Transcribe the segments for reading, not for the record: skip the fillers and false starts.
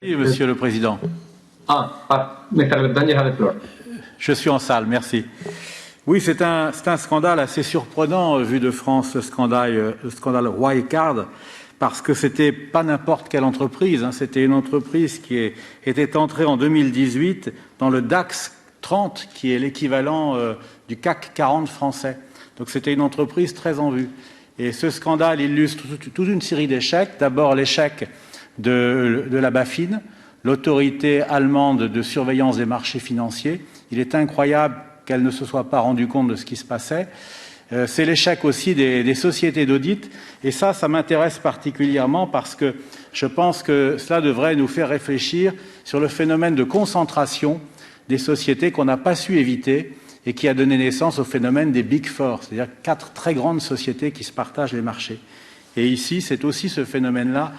Oui, Monsieur le Président. Mr. Lebdan, you have the floor. Je suis en salle, merci. Oui, c'est un scandale assez surprenant vu de France, le scandale Wirecard, parce que c'était pas n'importe quelle entreprise, hein, c'était une entreprise qui était entrée en 2018 dans le DAX 30, qui est l'équivalent du CAC 40 français. Donc c'était une entreprise très en vue. Et ce scandale illustre toute une série d'échecs. D'abord l'échec de la BaFin, l'autorité allemande de surveillance des marchés financiers. Il est incroyable qu'elle ne se soit pas rendue compte de ce qui se passait. C'est l'échec aussi des sociétés d'audit. Et ça m'intéresse particulièrement parce que je pense que cela devrait nous faire réfléchir sur le phénomène de concentration des sociétés qu'on n'a pas su éviter et qui a donné naissance au phénomène des Big Four, c'est-à-dire 4 très grandes sociétés qui se partagent les marchés. Et ici, c'est aussi ce phénomène-là,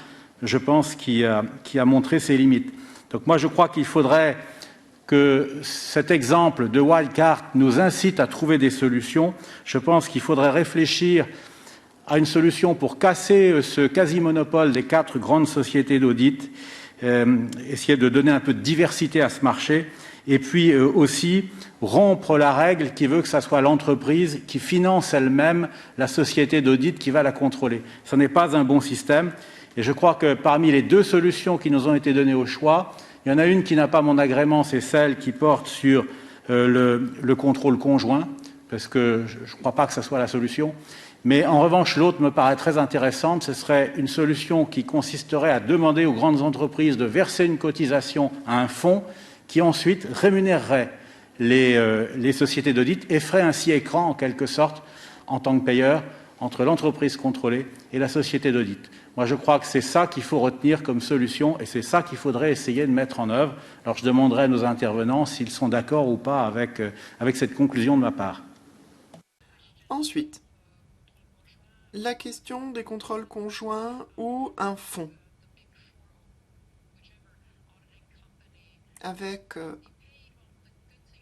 je pense, qui a montré ses limites. Donc moi, je crois qu'il faudrait que cet exemple de Wirecard nous incite à trouver des solutions. Je pense qu'il faudrait réfléchir à une solution pour casser ce quasi-monopole des 4 grandes sociétés d'audit, essayer de donner un peu de diversité à ce marché, et puis aussi rompre la règle qui veut que ce soit l'entreprise qui finance elle-même la société d'audit qui va la contrôler. Ce n'est pas un bon système, et je crois que parmi les 2 solutions qui nous ont été données au choix, il y en a une qui n'a pas mon agrément, c'est celle qui porte sur le contrôle conjoint, parce que je ne crois pas que ce soit la solution. Mais en revanche, l'autre me paraît très intéressante. Ce serait une solution qui consisterait à demander aux grandes entreprises de verser une cotisation à un fonds qui ensuite rémunérerait les sociétés d'audit et ferait ainsi écran, en quelque sorte, en tant que payeur, entre l'entreprise contrôlée et la société d'audit. Moi, je crois que c'est ça qu'il faut retenir comme solution et c'est ça qu'il faudrait essayer de mettre en œuvre. Alors, je demanderai à nos intervenants s'ils sont d'accord ou pas avec cette conclusion de ma part. Ensuite, la question des contrôles conjoints ou un fonds avec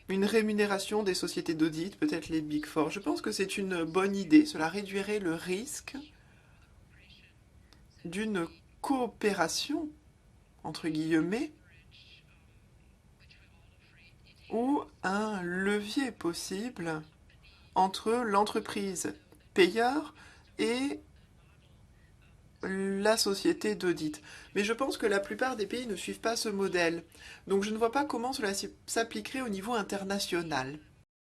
une rémunération des sociétés d'audit, peut-être les Big Four. Je pense que c'est une bonne idée. Cela réduirait le risque d'une coopération, entre guillemets, ou un levier possible entre l'entreprise payeur et la société d'audit. Mais je pense que la plupart des pays ne suivent pas ce modèle. Donc je ne vois pas comment cela s'appliquerait au niveau international.